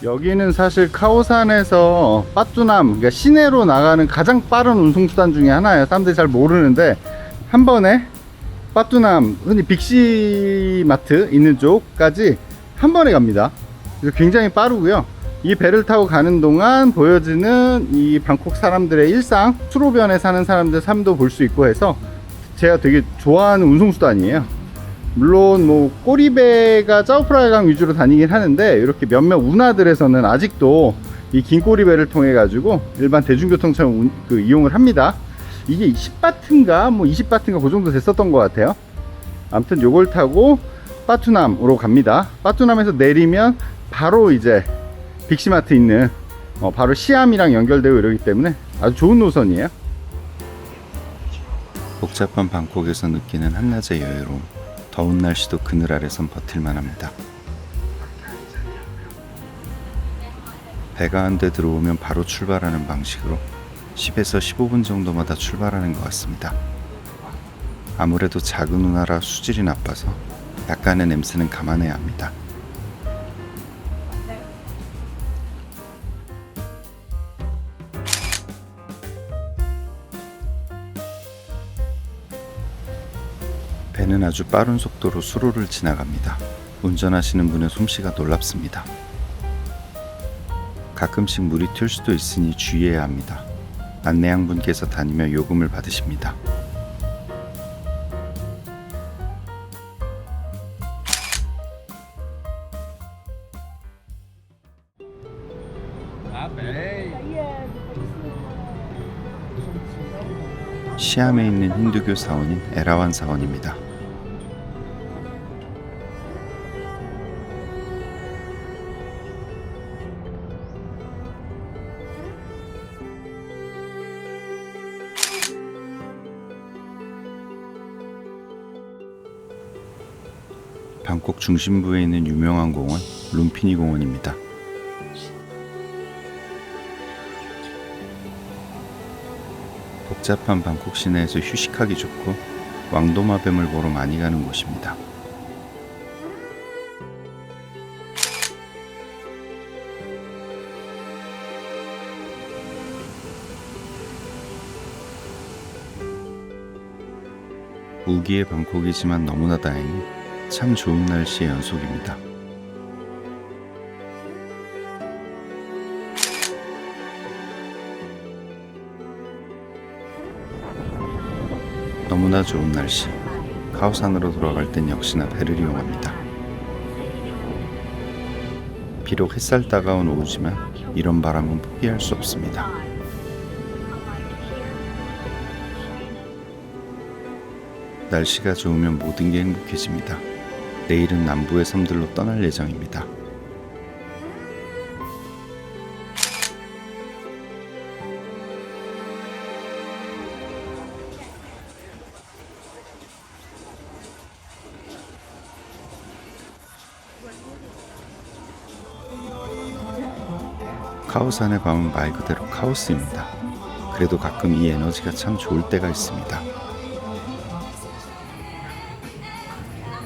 여기는 사실 카오산에서 빠뚜남, 그러니까 시내로 나가는 가장 빠른 운송수단 중에 하나예요. 사람들이 잘 모르는데 한 번에 빠뚜남, 흔히 빅시마트 있는 쪽까지 한 번에 갑니다. 그래서 굉장히 빠르고요. 이 배를 타고 가는 동안 보여지는 이 방콕 사람들의 일상, 수로변에 사는 사람들 삶도 볼 수 있고 해서 제가 되게 좋아하는 운송수단이에요. 물론 뭐 꼬리배가 짜오프라야강 위주로 다니긴 하는데 이렇게 몇몇 운하들에서는 아직도 이 긴 꼬리배를 통해 가지고 일반 대중교통처럼 이용을 합니다. 이게 10바트인가 뭐 20바트인가 그 정도 됐었던 것 같아요. 아무튼 요걸 타고 빠투남으로 갑니다. 빠투남에서 내리면 바로 이제 빅시마트 있는 바로 시암이랑 연결되고 이러기 때문에 아주 좋은 노선이에요. 복잡한 방콕에서 느끼는 한낮의 여유로움. 더운 날씨도 그늘 아래선 버틸만 합니다. 배가 한 대 들어오면 바로 출발하는 방식으로 10에서 15분 정도마다 출발하는 것 같습니다. 아무래도 작은 운하라 수질이 나빠서 약간의 냄새는 감안해야 합니다. 배는 아주 빠른 속도로 수로를 지나갑니다. 운전하시는 분의 솜씨가 놀랍습니다. 가끔씩 물이 튈 수도 있으니 주의해야 합니다. 안내양분께서 다니며 요금을 받으십니다. 시암에 있는 힌두교 사원인 에라완 사원입니다. 방콕 중심부에 있는 유명한 공원 룸피니 공원입니다. 복잡한 방콕 시내에서 휴식하기 좋고 왕도마뱀을 보러 많이 가는 곳입니다. 우기의 방콕이지만 너무나 다행히 참 좋은 날씨의 연속입니다. 너무나 좋은 날씨. 카오산으로 돌아갈 땐 역시나 배를 이용합니다. 비록 햇살 따가운 오후지만 이런 바람은 포기할 수 없습니다. 날씨가 좋으면 모든 게 행복해집니다. 내일은 남부의 섬들로 떠날 예정입니다. 카오산의 밤은 말 그대로 카오스입니다. 그래도 가끔 이 에너지가 참 좋을 때가 있습니다.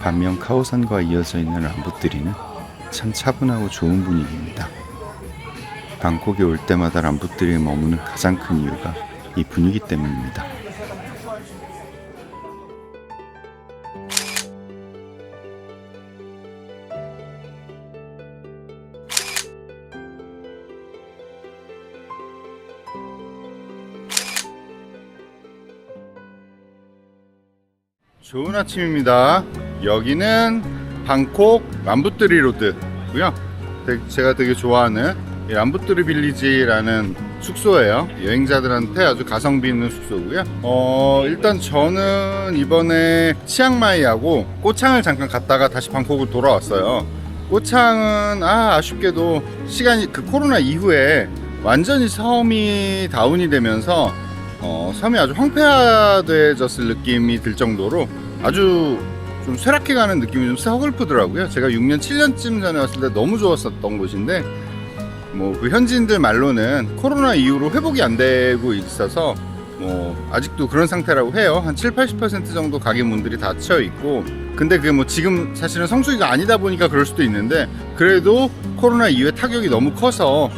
반면 카오산과 이어져 있는 람부뜨리는 참 차분하고 좋은 분위기입니다. 방콕에 올 때마다 람부뜨리에 머무는 가장 큰 이유가 이 분위기 때문입니다. 좋은 아침입니다. 여기는 방콕 람부뜨리 로드고요. 제가 되게 좋아하는 이 람부뜨리 빌리지라는 숙소예요. 여행자들한테 아주 가성비 있는 숙소고요. 일단 저는 이번에 치앙마이하고 꼬창을 잠깐 갔다가 다시 방콕으로 돌아왔어요. 꼬창은 아쉽게도 시간이 코로나 이후에 완전히 섬이 다운이 되면서 섬이 아주 황폐화되졌을 느낌이 들 정도로 아주 좀 쇠락해가는 느낌이 좀 서글프더라고요. 제가 6년, 7년쯤 전에 왔을 때 너무 좋았었던 곳인데 뭐 그 현지인들 말로는 코로나 이후로 회복이 안 되고 있어서 뭐 아직도 그런 상태라고 해요. 한 7-80% 정도 가게 문들이 닫혀 있고, 근데 그게 뭐 지금 사실은 성수기가 아니다 보니까 그럴 수도 있는데, 그래도 코로나 이후에 타격이 너무 커서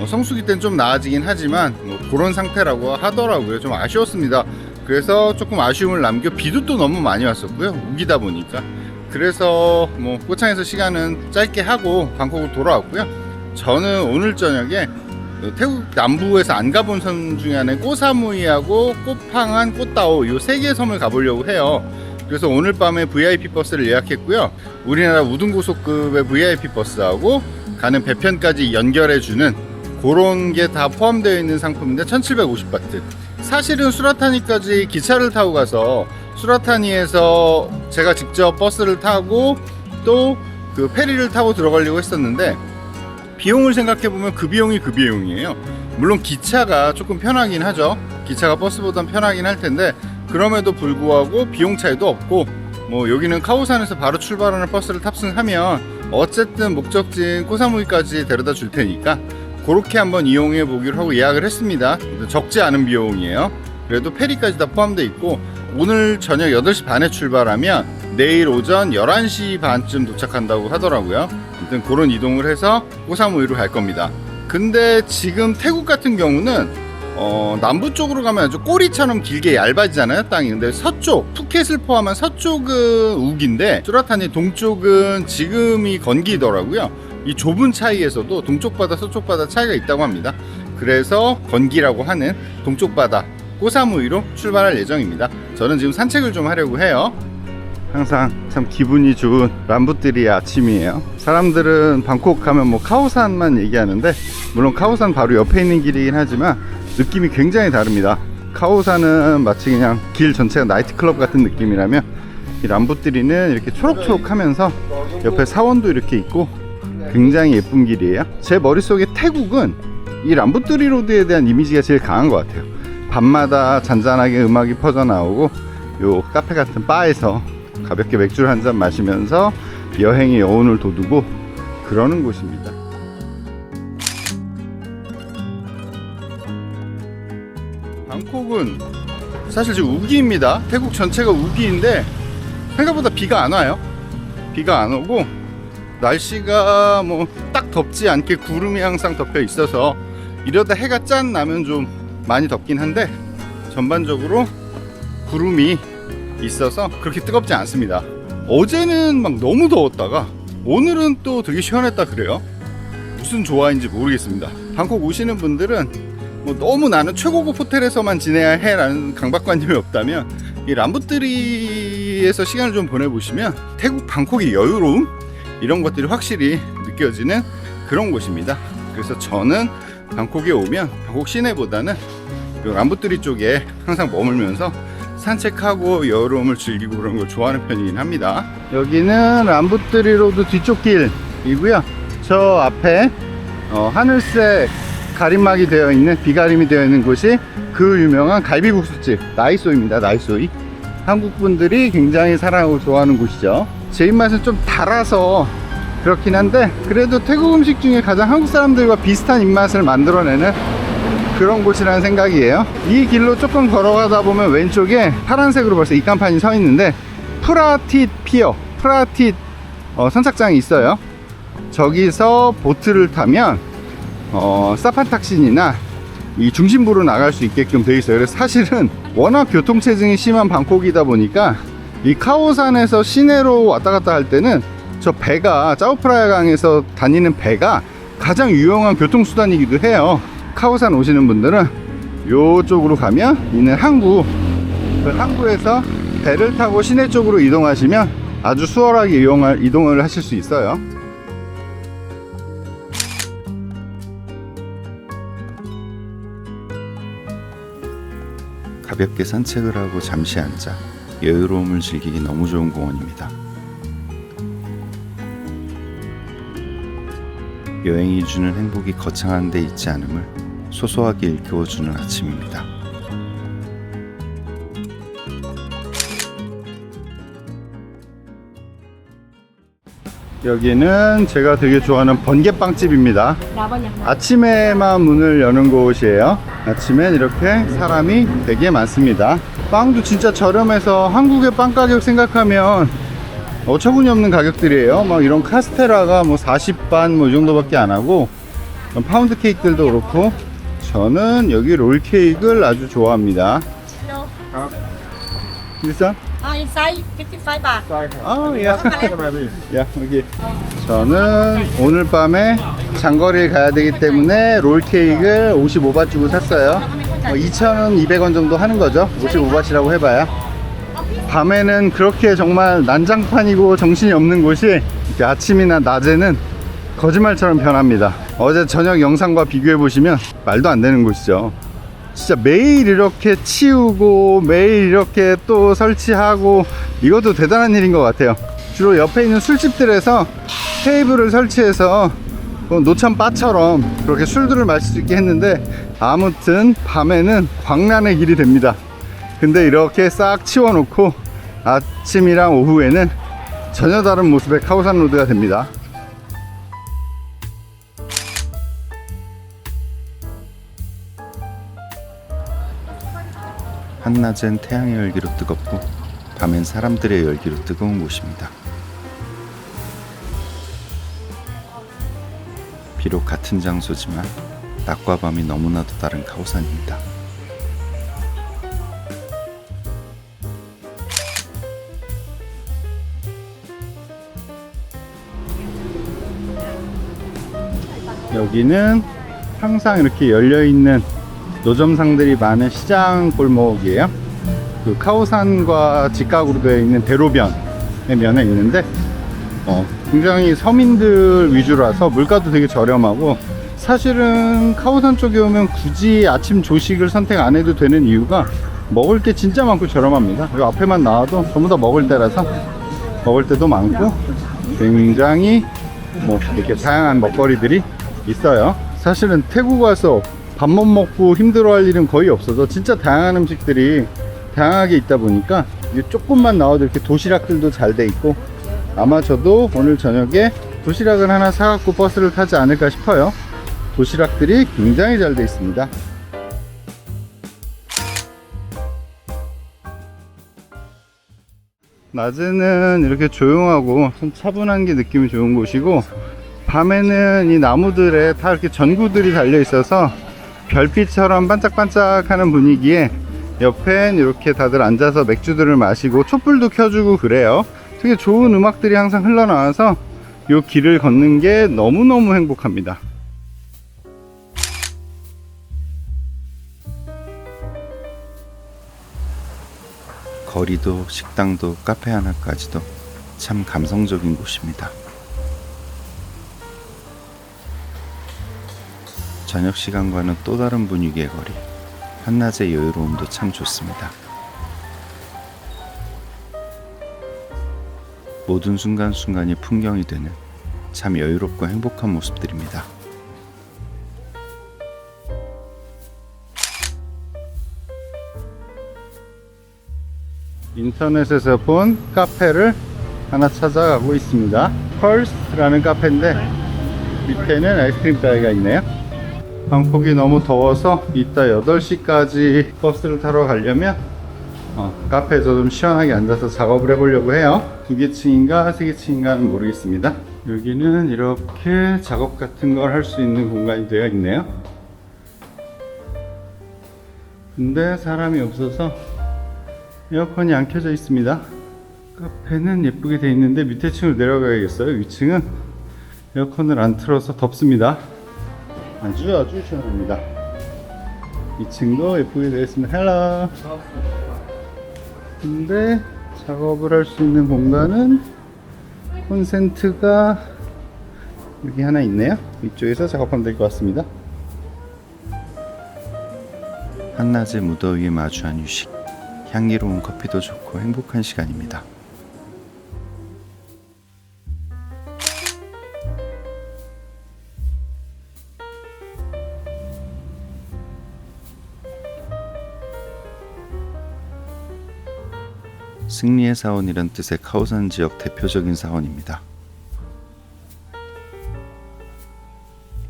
성수기 때는 좀 나아지긴 하지만 뭐 그런 상태라고 하더라고요. 좀 아쉬웠습니다. 그래서 조금 아쉬움을 남겨, 비도 또 너무 많이 왔었고요. 우기다 보니까. 그래서 뭐 꼬창에서 시간은 짧게 하고 방콕으로 돌아왔고요. 저는 오늘 저녁에 태국 남부에서 안 가본 섬 중에 하나인 꼬사무이하고 꼬팡안, 꼬따오 이 세 개의 섬을 가보려고 해요. 그래서 오늘 밤에 VIP 버스를 예약했고요. 우리나라 우등고속급의 VIP 버스하고 가는 배편까지 연결해주는 그런 게 다 포함되어 있는 상품인데 1750바트. 사실은 수라타니까지 기차를 타고 가서 수라타니에서 제가 직접 버스를 타고 또 그 페리를 타고 들어가려고 했었는데, 비용을 생각해보면 그 비용이 그 비용이에요. 물론 기차가 조금 편하긴 하죠. 기차가 버스보단 편하긴 할 텐데, 그럼에도 불구하고 비용 차이도 없고, 뭐 여기는 카오산에서 바로 출발하는 버스를 탑승하면 어쨌든 목적지인 코사무이까지 데려다 줄 테니까 그렇게 한번 이용해 보기로 하고 예약을 했습니다. 적지 않은 비용이에요. 그래도 페리까지 다 포함되어 있고, 오늘 저녁 8시 반에 출발하면 내일 오전 11시 반쯤 도착한다고 하더라고요. 아무튼 그런 이동을 해서 코사무이로 갈 겁니다. 근데 지금 태국 같은 경우는 남부 쪽으로 가면 아주 꼬리처럼 길게 얇아지잖아요, 땅이. 근데 서쪽, 푸켓을 포함한 서쪽은 우기인데 수라타니 동쪽은 지금이 건기더라고요. 이 좁은 차이에서도 동쪽 바다, 서쪽 바다 차이가 있다고 합니다. 그래서 건기라고 하는 동쪽 바다 꼬사무이로 출발할 예정입니다. 저는 지금 산책을 좀 하려고 해요. 항상 참 기분이 좋은 람부뜨리 아침이에요. 사람들은 방콕 가면 뭐 카오산만 얘기하는데, 물론 카오산 바로 옆에 있는 길이긴 하지만 느낌이 굉장히 다릅니다. 카오산은 마치 그냥 길 전체가 나이트클럽 같은 느낌이라면, 이 람부뜨리는 이렇게 초록초록하면서 옆에 사원도 이렇게 있고 굉장히 예쁜 길이에요. 제 머릿속에 태국은 이 람부뜨리 로드에 대한 이미지가 제일 강한 것 같아요. 밤마다 잔잔하게 음악이 퍼져나오고 요 카페 같은 바에서 가볍게 맥주를 한 잔 마시면서 여행의 여운을 돋우고 그러는 곳입니다. 방콕은 사실 지금 우기입니다. 태국 전체가 우기인데 생각보다 비가 안 와요. 비가 안 오고 날씨가 뭐 딱 덥지 않게 구름이 항상 덮여 있어서 이러다 해가 짠 나면 좀 많이 덥긴 한데, 전반적으로 구름이 있어서 그렇게 뜨겁지 않습니다. 어제는 막 너무 더웠다가 오늘은 또 되게 시원했다 그래요. 무슨 조화인지 모르겠습니다. 방콕 오시는 분들은 뭐 너무 나는 최고급 호텔에서만 지내야 해 라는 강박관념이 없다면 이 람부뜨리에서 시간을 좀 보내보시면 태국 방콕의 여유로움, 이런 것들이 확실히 느껴지는 그런 곳입니다. 그래서 저는 방콕에 오면 방콕 시내보다는 요 람부뜨리 쪽에 항상 머물면서 산책하고 여유로움을 즐기고 그런 걸 좋아하는 편이긴 합니다. 여기는 람부뜨리 로드 뒤쪽 길이고요. 저 앞에 하늘색 가림막이 되어 있는, 비가림이 되어 있는 곳이 그 유명한 갈비국수집 나이소입니다. 나이소이. 한국 분들이 굉장히 사랑하고 좋아하는 곳이죠. 제 입맛은 좀 달아서 그렇긴 한데, 그래도 태국 음식 중에 가장 한국 사람들과 비슷한 입맛을 만들어내는 그런 곳이라는 생각이에요. 이 길로 조금 걸어가다 보면 왼쪽에 파란색으로 벌써 입간판이 서 있는데 프라텟 피어, 프라텟 선착장이 있어요. 저기서 보트를 타면 사파탁신이나 이 중심부로 나갈 수 있게끔 되어 있어요. 그래서 사실은 워낙 교통체증이 심한 방콕이다 보니까 이 카오산에서 시내로 왔다 갔다 할 때는 저 배가, 짜오프라야 강에서 다니는 배가 가장 유용한 교통수단이기도 해요. 카오산 오시는 분들은 요쪽으로 가면 있는 항구, 그 항구에서 배를 타고 시내 쪽으로 이동하시면 아주 수월하게 이동을 하실 수 있어요. 가볍게 산책을 하고 잠시 앉아 여유로움을 즐기기 너무 좋은 공원입니다. 여행이 주는 행복이 거창한 데 있지 않음을 소소하게 일깨워주는 아침입니다. 여기는 제가 되게 좋아하는 번개빵집입니다. 아침에만 문을 여는 곳이에요. 아침엔 이렇게 사람이 되게 많습니다. 빵도 진짜 저렴해서 한국의 빵 가격 생각하면 어처구니 없는 가격들이에요. 막 이런 카스테라가 뭐 40반 뭐 이 정도밖에 안 하고, 파운드 케이크들도 그렇고. 저는 여기 롤 케이크를 아주 좋아합니다. This one? Inside 55 baht. 아, 야. 야, 여기. 저는 오늘 밤에 장거리에 가야 되기 때문에 롤 케이크를 55바 주고 샀어요. 2,200원 정도 하는 거죠. 55바트라고 해봐야. 밤에는 그렇게 정말 난장판이고 정신이 없는 곳이 이렇게 아침이나 낮에는 거짓말처럼 변합니다. 어제 저녁 영상과 비교해 보시면 말도 안 되는 곳이죠. 진짜 매일 이렇게 치우고 매일 이렇게 또 설치하고, 이것도 대단한 일인 것 같아요. 주로 옆에 있는 술집들에서 테이블을 설치해서 노천 바처럼 그렇게 술들을 마실 수 있게 했는데, 아무튼 밤에는 광란의 길이 됩니다. 근데 이렇게 싹 치워놓고 아침이랑 오후에는 전혀 다른 모습의 카오산 로드가 됩니다. 한낮엔 태양의 열기로 뜨겁고 밤엔 사람들의 열기로 뜨거운 곳입니다. 비록 같은 장소지만 낮과 밤이 너무나도 다른 카오산입니다. 여기는 항상 이렇게 열려있는 노점상들이 많은 시장 골목이에요. 그 카오산과 직각으로 되어 있는 대로변의 면에 있는데, 굉장히 서민들 위주라서 물가도 되게 저렴하고, 사실은 카오산 쪽에 오면 굳이 아침 조식을 선택 안 해도 되는 이유가 먹을 게 진짜 많고 저렴합니다. 이 앞에만 나와도 전부 다 먹을 때라서 먹을 때도 많고 굉장히 이렇게 다양한 먹거리들이 있어요. 사실은 태국 와서 밥만 먹고 힘들어할 일은 거의 없어서 진짜 다양한 음식들이 다양하게 있다 보니까 조금만 나와도 이렇게 도시락들도 잘 돼 있고, 아마 저도 오늘 저녁에 도시락을 하나 사갖고 버스를 타지 않을까 싶어요. 도시락들이 굉장히 잘 돼 있습니다. 낮에는 이렇게 조용하고 좀 차분한 게 느낌이 좋은 곳이고, 밤에는 이 나무들에 다 이렇게 전구들이 달려 있어서 별빛처럼 반짝반짝하는 분위기에 옆엔 이렇게 다들 앉아서 맥주들을 마시고 촛불도 켜주고 그래요. 되게 좋은 음악들이 항상 흘러나와서 이 길을 걷는 게 너무너무 행복합니다. 거리도 식당도 카페 하나까지도 참 감성적인 곳입니다. 저녁 시간과는 또 다른 분위기의 거리, 한낮의 여유로움도 참 좋습니다. 모든 순간순간이 풍경이 되는 참 여유롭고 행복한 모습들입니다. 인터넷에서 본 카페를 하나 찾아가고 있습니다. 펄스라는 카페인데 밑에는 아이스크림 가게가 있네요. 방콕이 너무 더워서 이따 8시까지 버스를 타러 가려면 카페에서 좀 시원하게 앉아서 작업을 해보려고 해요. 2개층인가 3개층인가는 모르겠습니다. 여기는 이렇게 작업 같은 걸 할 수 있는 공간이 되어 있네요. 근데 사람이 없어서 에어컨이 안 켜져 있습니다. 카페는 예쁘게 되어 있는데 밑에 층으로 내려가야겠어요. 위층은 에어컨을 안 틀어서 덥습니다. 아주 시원합니다. 2층도 예쁘게 되어 있습니다. 헬로. 근데 작업을 할 수 있는 공간은 콘센트가 여기 하나 있네요. 이쪽에서 작업하면 될 것 같습니다. 한낮의 무더위에 마주한 휴식, 향기로운 커피도 좋고 행복한 시간입니다. 승리의 사원이란 뜻의 카오산 지역 대표적인 사원입니다.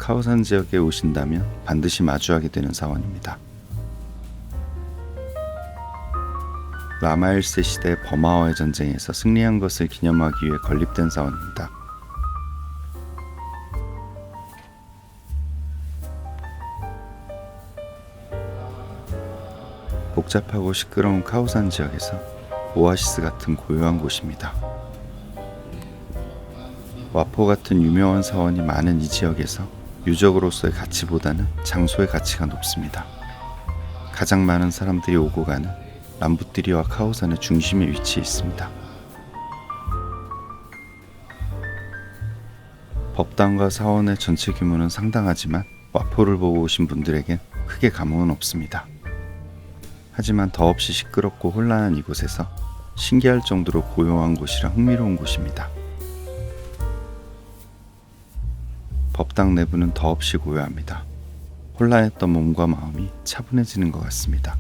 카오산 지역에 오신다면 반드시 마주하게 되는 사원입니다. 라마 1세 시대 버마와의 전쟁에서 승리한 것을 기념하기 위해 건립된 사원입니다. 복잡하고 시끄러운 카오산 지역에서 오아시스 같은 고요한 곳입니다. 와포 같은 유명한 사원이 많은 이 지역에서 유적으로서의 가치보다는 장소의 가치가 높습니다. 가장 많은 사람들이 오고 가는 람부띠리와 카오산의 중심에 위치해 있습니다. 법당과 사원의 전체 규모는 상당하지만 와포를 보고 오신 분들에겐 크게 감흥은 없습니다. 하지만 더없이 시끄럽고 혼란한 이곳에서 신기할 정도로 고요한 곳이라 흥미로운 곳입니다. 법당 내부는 더없이 고요합니다. 혼란했던 몸과 마음이 차분해지는 것 같습니다.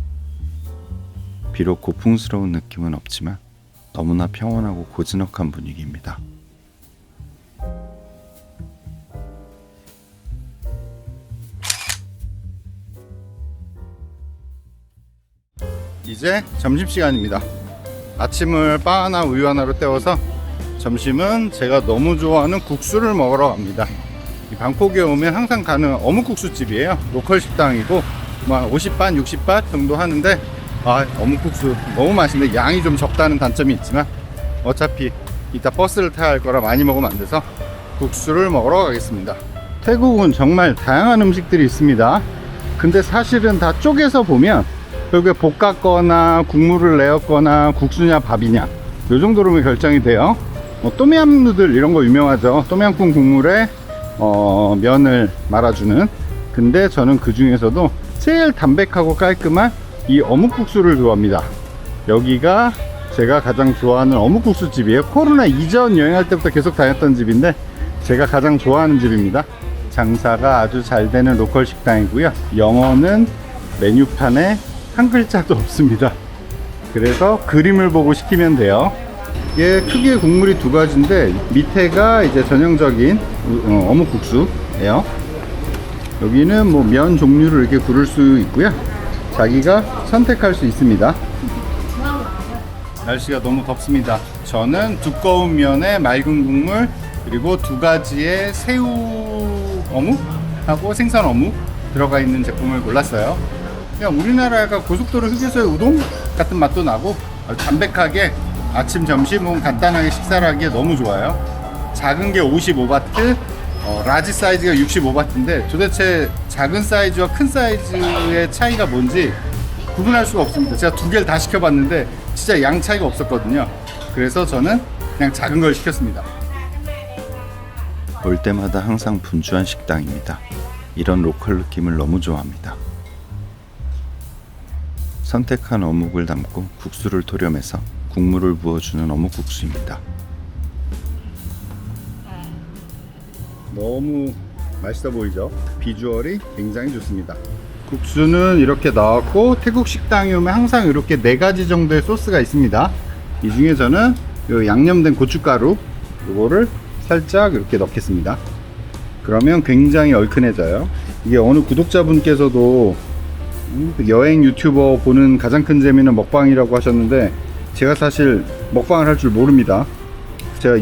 비록 고풍스러운 느낌은 없지만 너무나 평온하고 고즈넉한 분위기입니다. 이제 점심시간입니다. 아침을 빵 하나 우유 하나로 때워서 점심은 제가 너무 좋아하는 국수를 먹으러 갑니다. 이 방콕에 오면 항상 가는 어묵국수집이에요. 로컬 식당이고 50바, 60바 정도 하는데 어묵국수 너무 맛있는데 양이 좀 적다는 단점이 있지만 어차피 이따 버스를 타야 할 거라 많이 먹으면 안 돼서 국수를 먹으러 가겠습니다. 태국은 정말 다양한 음식들이 있습니다. 근데 사실은 다 쪼개서 보면 결국에 볶았거나 국물을 내었거나 국수냐 밥이냐 요 정도로만 결정이 돼요. 또미암 누들 이런 거 유명하죠. 또미암꿍 국물에 면을 말아주는. 근데 저는 그 중에서도 제일 담백하고 깔끔한 이 어묵국수를 좋아합니다. 여기가 제가 가장 좋아하는 어묵국수 집이에요. 코로나 이전 여행할 때부터 계속 다녔던 집인데 제가 가장 좋아하는 집입니다. 장사가 아주 잘 되는 로컬 식당이고요. 영어는 메뉴판에 한 글자도 없습니다. 그래서 그림을 보고 시키면 돼요. 이게 크게 국물이 두 가지인데 밑에가 이제 전형적인 어묵국수예요. 여기는 뭐 면 종류를 이렇게 고를 수 있고요. 자기가 선택할 수 있습니다. 날씨가 너무 덥습니다. 저는 두꺼운 면에 맑은 국물 그리고 두 가지의 새우 어묵하고 생선 어묵 들어가 있는 제품을 골랐어요. 그냥 우리나라 약간 고속도로 휴게소의 우동 같은 맛도 나고 담백하게 아침 점심은 간단하게 식사를 하기에 너무 좋아요. 작은 게 55바트, 라지 사이즈가 65바트인데 도대체 작은 사이즈와 큰 사이즈의 차이가 뭔지 구분할 수가 없습니다. 제가 두 개를 다 시켜봤는데 진짜 양 차이가 없었거든요. 그래서 저는 그냥 작은 걸 시켰습니다. 올 때마다 항상 분주한 식당입니다. 이런 로컬 느낌을 너무 좋아합니다. 선택한 어묵을 담고 국수를 토렴해서 국물을 부어주는 어묵국수입니다. 너무 맛있어 보이죠? 비주얼이 굉장히 좋습니다. 국수는 이렇게 나왔고 태국 식당에 오면 항상 이렇게 4가지 정도의 소스가 있습니다. 이 중에 저는 요 양념된 고춧가루 이거를 살짝 이렇게 넣겠습니다. 그러면 굉장히 얼큰해져요. 이게 어느 구독자분께서도 여행 유튜버 보는 가장 큰 재미는 먹방이라고 하셨는데 제가 사실 먹방을 할 줄 모릅니다. 제가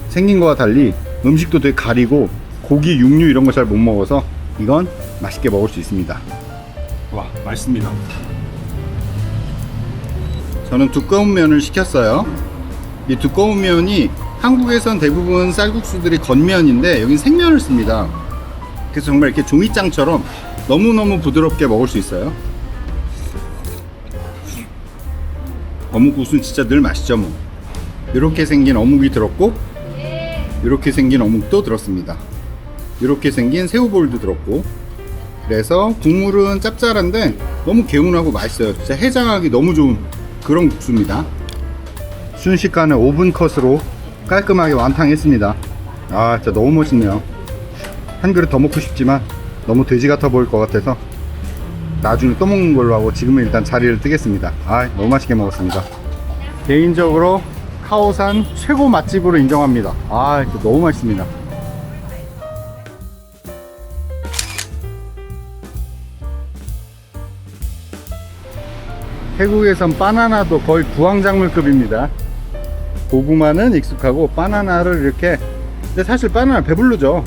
생긴 거와 달리 음식도 되게 가리고 고기, 육류 이런 거 잘 못 먹어서 이건 맛있게 먹을 수 있습니다. 와, 맛있습니다. 저는 두꺼운 면을 시켰어요. 이 두꺼운 면이 한국에선 대부분 쌀국수들이 겉면인데 여긴 생면을 씁니다. 그래서 정말 이렇게 종이장처럼 너무너무 부드럽게 먹을 수 있어요. 어묵국수는 진짜 늘 맛있죠 뭐. 이렇게 생긴 어묵이 들었고 이렇게 생긴 어묵도 들었습니다. 이렇게 생긴 새우볼도 들었고 그래서 국물은 짭짤한데 너무 개운하고 맛있어요. 진짜 해장하기 너무 좋은 그런 국수입니다. 순식간에 오븐 컷으로 깔끔하게 완탕했습니다. 아 진짜 너무 멋있네요. 한 그릇 더 먹고 싶지만 너무 돼지 같아 보일 것 같아서 나중에 또 먹는 걸로 하고 지금은 일단 자리를 뜨겠습니다. 아 너무 맛있게 먹었습니다. 개인적으로 카오산 최고 맛집으로 인정합니다. 아 너무 맛있습니다. 태국에선 바나나도 거의 구황작물급입니다. 고구마는 익숙하고 바나나를 이렇게, 근데 사실 바나나 배부르죠.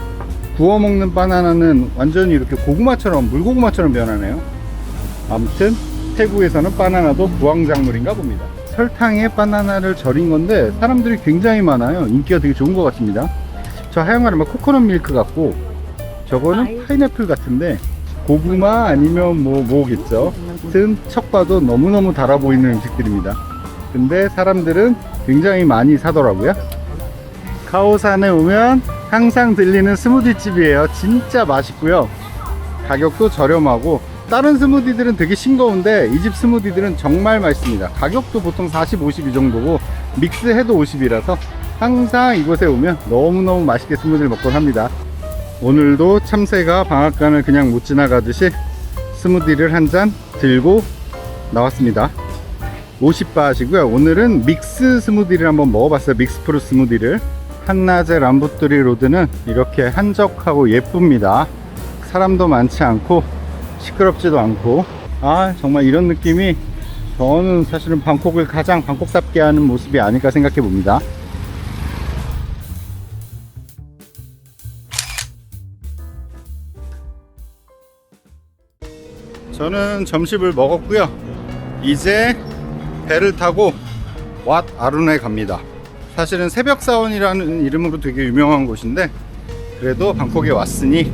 구워 먹는 바나나는 완전히 이렇게 고구마처럼, 물고구마처럼 변하네요. 아무튼 태국에서는 바나나도 구황작물인가 봅니다. 설탕에 바나나를 절인 건데 사람들이 굉장히 많아요. 인기가 되게 좋은 것 같습니다. 저 하얀 거는 코코넛 밀크 같고, 저거는 파인애플 같은데 고구마 아니면 뭐겠죠. 아무튼 척 봐도 너무너무 달아 보이는 음식들입니다. 근데 사람들은 굉장히 많이 사더라고요. 카오산에 오면 항상 들리는 스무디 집이에요. 진짜 맛있고요, 가격도 저렴하고, 다른 스무디들은 되게 싱거운데 이 집 스무디들은 정말 맛있습니다. 가격도 보통 40, 50 이 정도고 믹스해도 50이라서 항상 이곳에 오면 너무너무 맛있게 스무디를 먹곤 합니다. 오늘도 참새가 방앗간을 그냥 못 지나가듯이 스무디를 한 잔 들고 나왔습니다. 50바트이고요. 오늘은 믹스 스무디를 한번 먹어봤어요. 믹스 프루트 스무디를. 한낮의 람부뚜리 로드는 이렇게 한적하고 예쁩니다. 사람도 많지 않고 시끄럽지도 않고, 정말 이런 느낌이 저는 사실은 방콕을 가장 방콕답게 하는 모습이 아닐까 생각해 봅니다. 저는 점심을 먹었고요. 이제 배를 타고 왓 아룬에 갑니다. 사실은 새벽사원이라는 이름으로 되게 유명한 곳인데, 그래도 방콕에 왔으니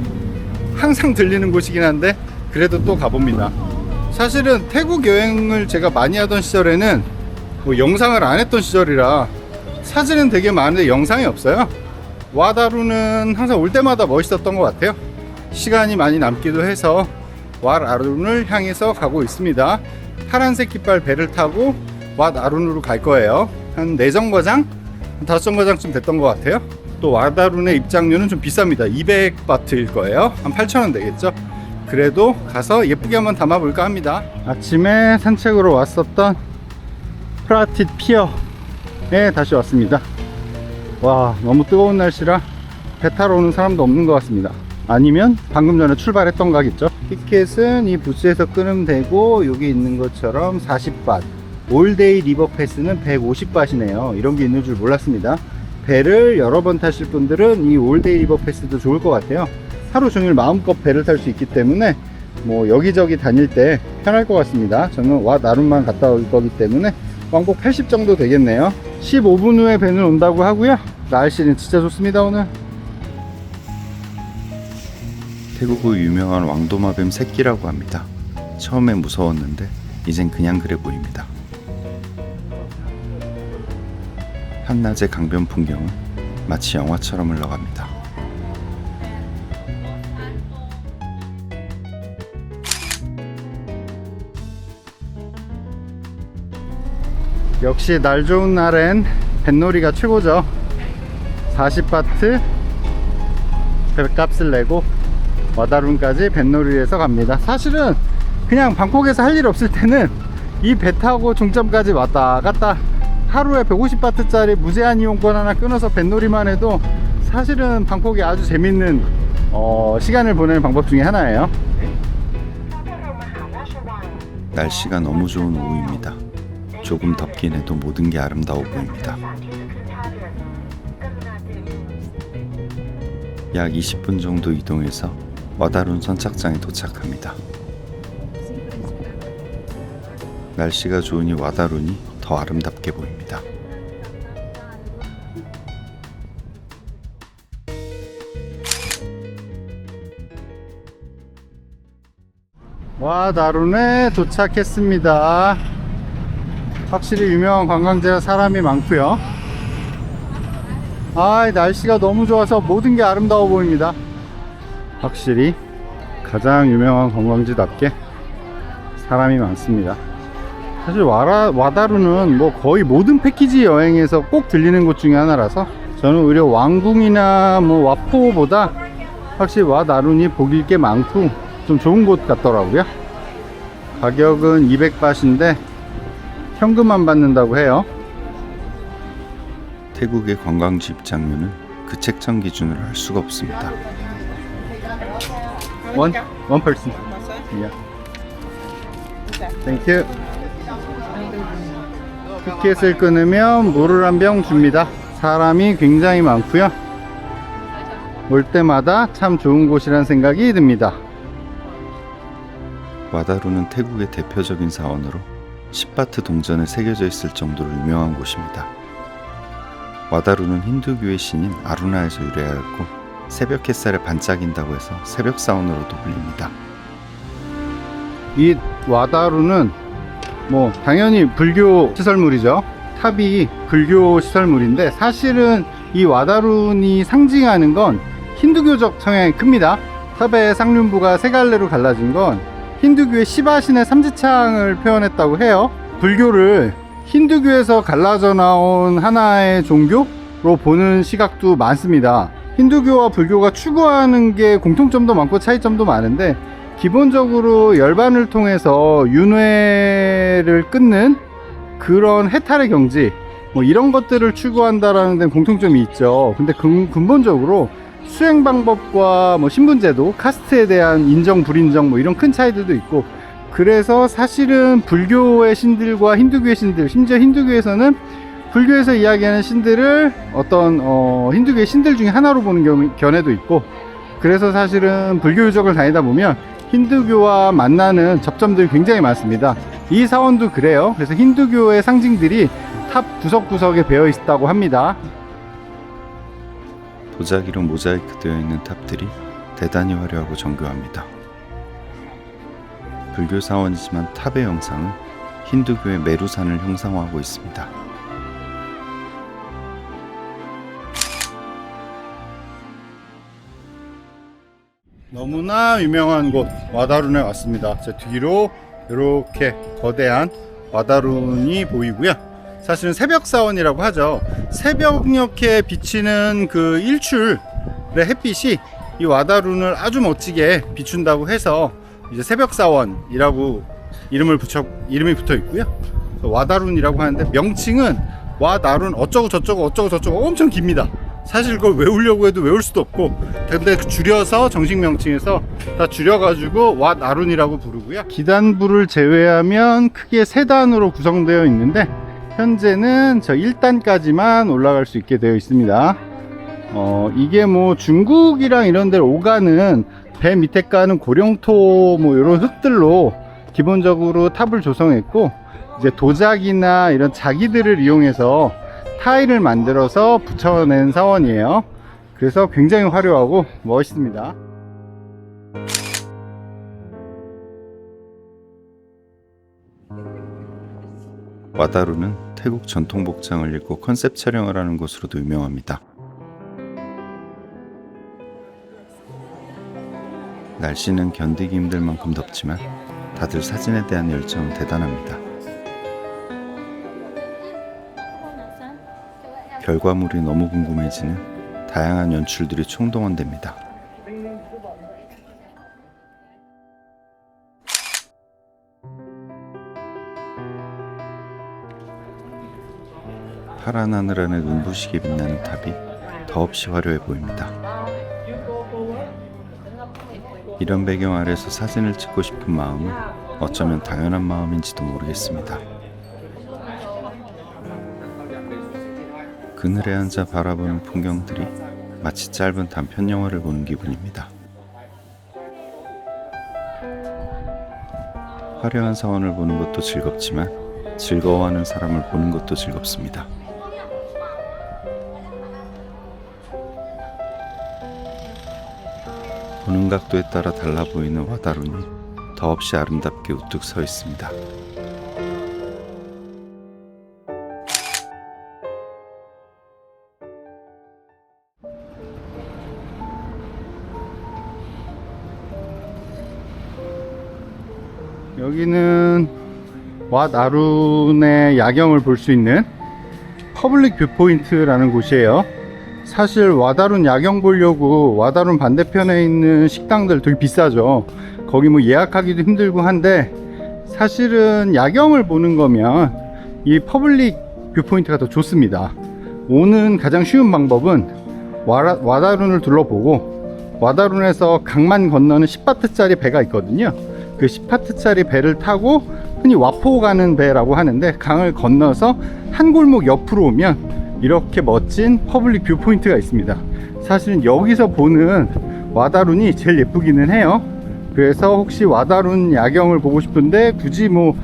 항상 들리는 곳이긴 한데 그래도 또 가봅니다. 사실은 태국 여행을 제가 많이 하던 시절에는 영상을 안 했던 시절이라 사진은 되게 많은데 영상이 없어요. 왓 아룬은 항상 올 때마다 멋있었던 것 같아요. 시간이 많이 남기도 해서 왓 아룬을 향해서 가고 있습니다. 파란색 깃발 배를 타고 왓 아룬으로 갈 거예요. 한 4정거장? 5정거장쯤 됐던 것 같아요. 또 왓 아룬의 입장료는 좀 비쌉니다. 200바트일 거예요. 한 8,000원 되겠죠. 그래도 가서 예쁘게 한번 담아볼까 합니다. 아침에 산책으로 왔었던 프라티트 피어에 다시 왔습니다. 와, 너무 뜨거운 날씨라 배 타러 오는 사람도 없는 것 같습니다. 아니면 방금 전에 출발했던 가겠죠. 티켓은 이 부스에서 끊으면 되고, 여기 있는 것처럼 40바트, 올데이 리버 패스는 150바트이네요. 이런 게 있는 줄 몰랐습니다. 배를 여러 번 타실 분들은 이 올데이 리버 패스도 좋을 것 같아요. 하루 종일 마음껏 배를 탈 수 있기 때문에 여기저기 다닐 때 편할 것 같습니다. 저는 왓 아룬만 갔다 올 거기 때문에 왕복 80 정도 되겠네요. 15분 후에 배는 온다고 하고요. 날씨는 진짜 좋습니다. 오늘 태국의 유명한 왕도마뱀 새끼라고 합니다. 처음에 무서웠는데 이젠 그냥 그래 보입니다. 한낮의 강변 풍경은 마치 영화처럼 흘러갑니다. 역시 날 좋은 날엔 뱃놀이가 최고죠. 40바트 배값을 내고 왓 아룬까지 뱃놀이를 해서 갑니다. 사실은 그냥 방콕에서 할 일 없을 때는 이 배 타고 종점까지 왔다 갔다 하루에 150바트짜리 무제한 이용권 하나 끊어서 뱃놀이만 해도 사실은 방콕이 아주 재밌는 시간을 보내는 방법 중에 하나예요. 날씨가 너무 좋은 오후입니다. 조금 덥긴 해도 모든 게 아름다워 보입니다. 약 20분 정도 이동해서 왓 아룬 선착장에 도착합니다. 날씨가 좋으니 왓 아룬이 더 아름답게 보입니다. 왓 아룬에 도착했습니다. 확실히 유명한 관광지라 사람이 많고요. 날씨가 너무 좋아서 모든 게 아름다워 보입니다. 확실히 가장 유명한 관광지답게 사람이 많습니다. 사실 왓 아룬은 거의 모든 패키지 여행에서 꼭 들리는 곳 중에 하나라서 저는 오히려 왕궁이나 와포보다 확실히 왓 아룬이 보길 게 많고 좀 좋은 곳 같더라고요. 가격은 200바트인데 현금만 받는다고 해요. 태국의 관광지 입장료는 그 책정 기준으로 알 수가 없습니다. One person. Yeah. Thank you. 티켓을 끊으면 물을 한 병 줍니다. 사람이 굉장히 많고요. 올 때마다 참 좋은 곳이라는 생각이 듭니다. 와다루는 태국의 대표적인 사원으로 십바트 동전에 새겨져 있을 정도로 유명한 곳입니다. 와다루는 힌두교의 신인 아루나에서 유래하였고 새벽 햇살에 반짝인다고 해서 새벽 사원으로도 불립니다. 이 와다루는 뭐 당연히 불교 시설물이죠. 탑이 불교 시설물인데 사실은 이 와다룬이 상징하는 건 힌두교적 성향이 큽니다. 탑의 상륜부가 세 갈래로 갈라진 건 힌두교의 시바신의 삼지창을 표현했다고 해요. 불교를 힌두교에서 갈라져 나온 하나의 종교로 보는 시각도 많습니다. 힌두교와 불교가 추구하는 게 공통점도 많고 차이점도 많은데 기본적으로 열반을 통해서 윤회를 끊는 그런 해탈의 경지 뭐 이런 것들을 추구한다라는 데는 공통점이 있죠. 근데 근본적으로 수행 방법과 뭐 신분제도, 카스트에 대한 인정, 불인정 뭐 이런 큰 차이들도 있고 그래서 사실은 불교의 신들과 힌두교의 신들, 심지어 힌두교에서는 불교에서 이야기하는 신들을 어떤 힌두교의 신들 중에 하나로 보는 견해도 있고 그래서 사실은 불교 유적을 다니다 보면 힌두교와 만나는 접점들이 굉장히 많습니다. 이 사원도 그래요. 그래서 힌두교의 상징들이 탑 구석구석에 배어 있다고 합니다. 도자기로 모자이크 되어 있는 탑들이 대단히 화려하고 정교합니다. 불교 사원이지만 탑의 형상은 힌두교의 메루산을 형상화하고 있습니다. 너무나 유명한 곳 와다룬에 왔습니다. 제 뒤로 이렇게 거대한 와다룬이 보이고요. 사실은 새벽 사원이라고 하죠. 새벽녘에 비치는 그 일출의 햇빛이 이 와다룬을 아주 멋지게 비춘다고 해서 이제 새벽 사원이라고 이름이 붙어 있고요. 와다룬이라고 하는데 명칭은 와다룬 어쩌고 저쩌고 엄청 깁니다. 사실 그걸 외우려고 해도 외울 수도 없고 근데 줄여서 정식 명칭에서 다 줄여가지고 와다룬이라고 부르고요. 기단부를 제외하면 크게 세 단으로 구성되어 있는데 현재는 저 1단까지만 올라갈 수 있게 되어 있습니다. 이게 뭐 중국이랑 이런 데를 오가는 배 밑에 까는 고령토 뭐 이런 흙들로 기본적으로 탑을 조성했고 이제 도자기나 이런 자기들을 이용해서 타일을 만들어서 붙여낸 사원이에요. 그래서 굉장히 화려하고 멋있습니다. 와다루는 태국 전통 복장을 입고 컨셉 촬영을 하는 곳으로도 유명합니다. 날씨는 견디기 힘들 만큼 덥지만 다들 사진에 대한 열정은 대단합니다. 결과물이 너무 궁금해지는 다양한 연출들이 총동원됩니다. 파란 하늘 안에 눈부시게 빛나는 탑이 더없이 화려해 보입니다. 이런 배경 아래서 사진을 찍고 싶은 마음은 어쩌면 당연한 마음인지도 모르겠습니다. 그늘에 앉아 바라보는 풍경들이 마치 짧은 단편 영화를 보는 기분입니다. 화려한 사원을 보는 것도 즐겁지만 즐거워하는 사람을 보는 것도 즐겁습니다. 보는 각도에 따라 달라 보이는 와다룬이 더없이 아름답게 우뚝 서 있습니다. 여기는 와다룬의 야경을 볼 수 있는 퍼블릭 뷰포인트라는 곳이에요. 사실 와다룬 야경 보려고 와다룬 반대편에 있는 식당들 되게 비싸죠. 거기 뭐 예약하기도 힘들고 한데 사실은 야경을 보는 거면 이 퍼블릭 뷰포인트가 더 좋습니다. 오는 가장 쉬운 방법은 와다룬을 둘러보고 와다룬에서 강만 건너는 10바트짜리 배가 있거든요. 그 10바트짜리 배를 타고 흔히 와포 가는 배라고 하는데, 강을 건너서 한 골목 옆으로 오면 이렇게 멋진 퍼블릭 뷰포인트가 있습니다. 사실은 여기서 보는 와다룬이 제일 예쁘기는 해요. 그래서 혹시 와다룬 야경을 보고 싶은데 굳이 뭐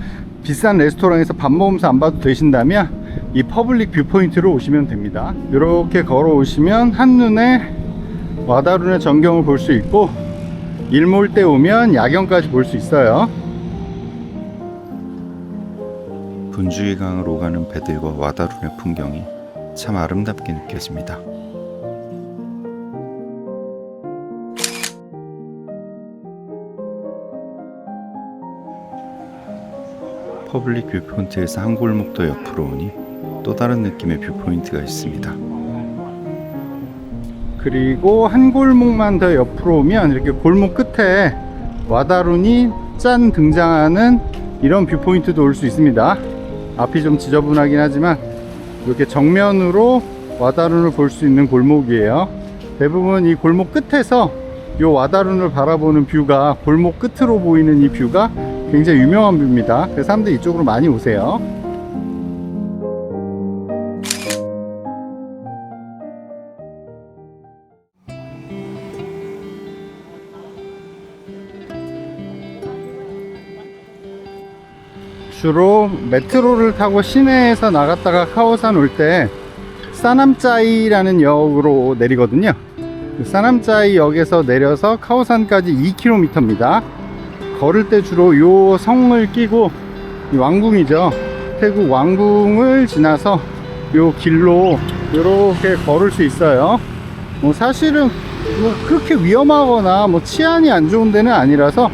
비싼 레스토랑에서 밥 먹으면서 안 봐도 되신다면 이 퍼블릭 뷰포인트로 오시면 됩니다. 이렇게 걸어오시면 한눈에 와다룬의 전경을 볼 수 있고, 일몰 때 오면 야경까지 볼 수 있어요. 분주히 강을 오가는 배들과 와다룬의 풍경이 참 아름답게 느껴집니다. 퍼블릭 뷰포인트에서 한 골목 더 옆으로 오니 또 다른 느낌의 뷰포인트가 있습니다. 그리고 한 골목만 더 옆으로 오면 이렇게 골목 끝에 와다룬이 짠 등장하는 이런 뷰포인트도 올 수 있습니다. 앞이 좀 지저분하긴 하지만 이렇게 정면으로 와다룬을 볼 수 있는 골목이에요. 대부분 이 골목 끝에서 이 와다룬을 바라보는 뷰가, 골목 끝으로 보이는 이 뷰가 굉장히 유명한 뷰입니다. 그래서 사람들이 이쪽으로 많이 오세요. 주로 메트로를 타고 시내에서 나갔다가 카오산 올 때 사남짜이라는 역으로 내리거든요. 그 사남짜이 역에서 내려서 카오산까지 2km입니다. 걸을 때 주로 요 성을 끼고, 이 왕궁이죠, 태국 왕궁을 지나서 요 길로 이렇게 걸을 수 있어요. 뭐 사실은 뭐 그렇게 위험하거나 뭐 치안이 안 좋은 데는 아니라서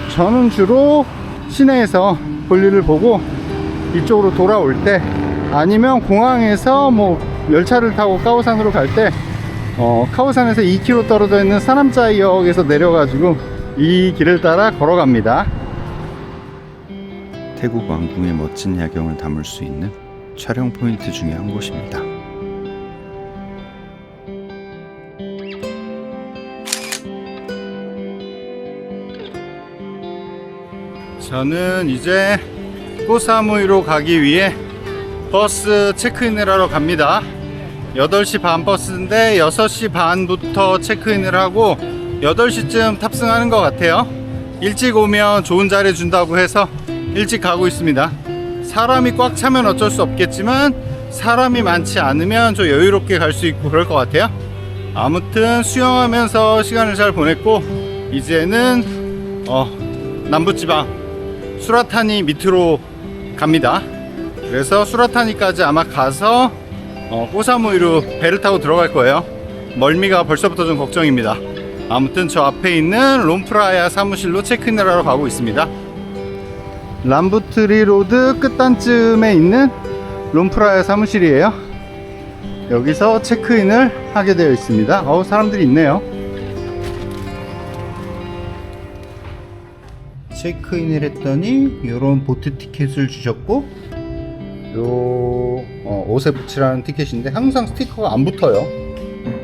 저는 주로 시내에서 볼일을 보고 이쪽으로 돌아올 때, 아니면 공항에서 뭐 열차를 타고 카오산으로 갈 때 카오산에서 2km 떨어져 있는 사남짜이역에서 내려가지고 이 길을 따라 걸어갑니다. 태국 왕궁의 멋진 야경을 담을 수 있는 촬영 포인트 중에 한 곳입니다. 저는 이제 코사무이로 가기 위해 버스 체크인을 하러 갑니다. 8시 반 버스인데 6시 반부터 체크인을 하고 8시쯤 탑승하는 것 같아요. 일찍 오면 좋은 자리 준다고 해서 일찍 가고 있습니다. 사람이 꽉 차면 어쩔 수 없겠지만 사람이 많지 않으면 좀 여유롭게 갈 수 있고 그럴 것 같아요. 아무튼 수영하면서 시간을 잘 보냈고, 이제는 남부지방 수라타니 밑으로 갑니다. 그래서 수라타니까지 아마 가서 코사무이로 배를 타고 들어갈 거예요. 멀미가 벌써부터 좀 걱정입니다. 아무튼 저 앞에 있는 롬프라야 사무실로 체크인을 하러 가고 있습니다. 람부트리 로드 끝단쯤에 있는 롬프라야 사무실이에요. 여기서 체크인을 하게 되어 있습니다. 사람들이 있네요. 체크인을 했더니 이런 보트 티켓을 주셨고, 옷에 붙이라는 티켓인데 항상 스티커가 안 붙어요.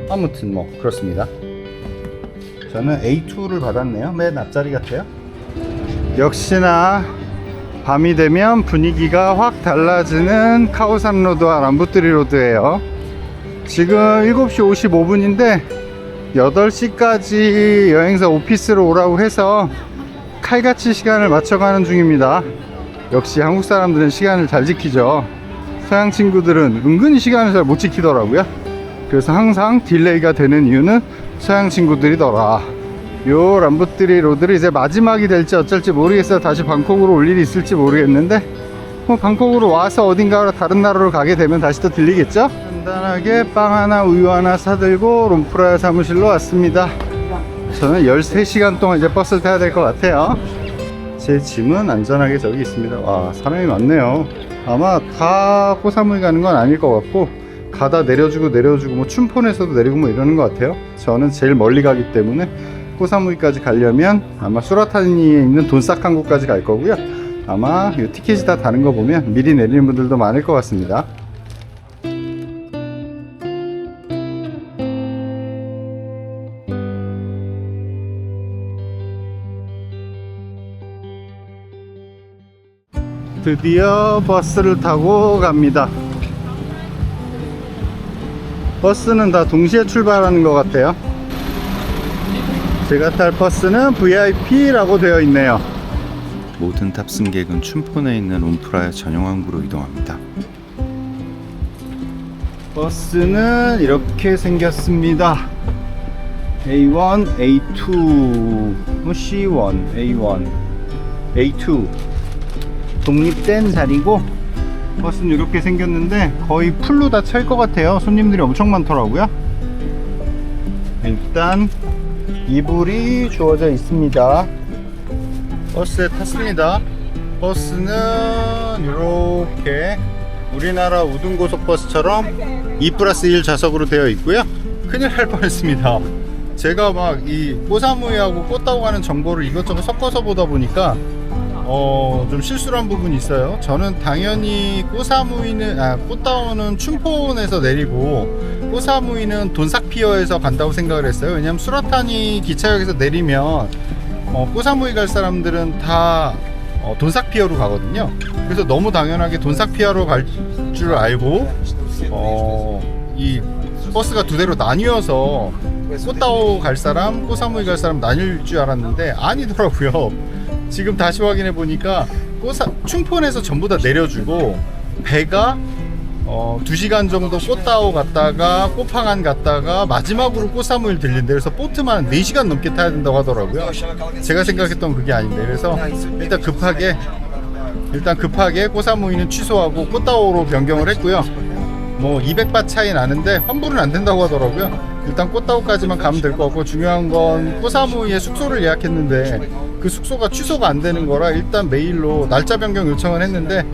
아무튼 뭐 그렇습니다. 저는 A2를 받았네요. 맨 앞자리 같아요. 역시나 밤이 되면 분위기가 확 달라지는 카오산 로드와 람부트리 로드예요. 지금 7시 55분인데 8시까지 여행사 오피스로 오라고 해서 칼같이 시간을 맞춰가는 중입니다. 역시 한국 사람들은 시간을 잘 지키죠. 서양 친구들은 은근히 시간을 잘 못 지키더라고요. 그래서 항상 딜레이가 되는 이유는 서양 친구들이더라. 요 람부트리 로드를 이제 마지막이 될지 어쩔지 모르겠어요. 다시 방콕으로 올 일이 있을지 모르겠는데, 뭐 방콕으로 와서 어딘가 다른 나라로 가게 되면 다시 또 들리겠죠. 간단하게 빵 하나 우유 하나 사들고 롬프라야 사무실로 왔습니다. 저는 13시간 동안 이제 버스를 타야 될 것 같아요. 제 짐은 안전하게 저기 있습니다. 와, 사람이 많네요. 아마 다 코사무이 가는 건 아닐 것 같고, 가다 내려주고 뭐 춘폰에서도 내리고 뭐 이러는 것 같아요. 저는 제일 멀리 가기 때문에 코사무이까지 가려면 아마 수라타니에 있는 돈싹한 곳까지 갈 거고요. 아마 이 티켓이 다 다른 거 보면 미리 내리는 분들도 많을 것 같습니다. 드디어 버스를 타고 갑니다. 버스는 다 동시에 출발하는 것 같아요. 제가 탈 버스는 VIP라고 되어 있네요. 모든 탑승객은 춘폰에 있는 온프라의 전용 항구로 이동합니다. 버스는 이렇게 생겼습니다. A1, A2, C1, A1, A2 독립된 자리고, 버스는 이렇게 생겼는데 거의 풀로 다 찰 것 같아요. 손님들이 엄청 많더라고요. 일단 이불이 주어져 있습니다. 버스에 탔습니다. 버스는 이렇게 우리나라 우등고속버스처럼 2+1 좌석으로 되어 있고요. 큰일 날 뻔했습니다. 제가 막 이 꼬사무이하고 꽃다오 가는 정보를 이것저것 섞어서 보다 보니까 좀 실수를 한 부분이 있어요. 저는 당연히 꽃다오는 춘폰에서 내리고 꼬사무이는 돈삭피어에서 간다고 생각을 했어요. 왜냐면 수라타니 기차역에서 내리면 꼬사무이 갈 사람들은 다 돈삭피어로 가거든요. 그래서 너무 당연하게 돈삭피어로 갈 줄 알고 이 버스가 두 대로 나뉘어서 꽃다오 갈 사람, 꼬사무이 갈 사람 나뉠 줄 알았는데 아니더라고요. 지금 다시 확인해 보니까 춘폰에서 전부 다 내려주고 배가 2시간 정도 꽃다오 갔다가 꽃팡안 갔다가 마지막으로 꼬사무이를 들린대. 그래서 보트만 4시간 넘게 타야 된다고 하더라고요. 제가 생각했던 그게 아닌데, 그래서 일단 급하게 꼬사무이는 취소하고 꽃다오로 변경을 했고요. 뭐 200바 차이 나는데 환불은 안 된다고 하더라고요. 일단 꽃다오까지만 가면 될 것 같고, 중요한 건 꼬사무이에 숙소를 예약했는데 그 숙소가 취소가 안 되는 거라 일단 메일로 날짜 변경 요청을 했는데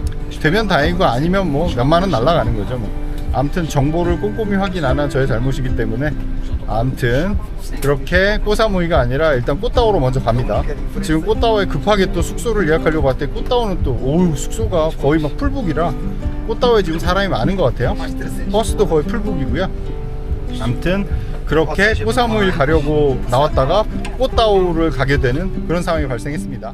되면 다행이고 아니면 뭐 몇만 원 날라가는 거죠. 뭐 아무튼 정보를 꼼꼼히 확인 안 한 저의 잘못이기 때문에, 아무튼 그렇게 꼬사무이가 아니라 일단 꽃다오로 먼저 갑니다. 지금 꽃다오에 급하게 또 숙소를 예약하려고 했더니 꽃다오는 또 숙소가 거의 막 풀북이라 꽃다오에 지금 사람이 많은 것 같아요. 버스도 거의 풀북이고요. 아무튼 그렇게 꼬사무이를 가려고 나왔다가 꽃다오를 가게 되는 그런 상황이 발생했습니다.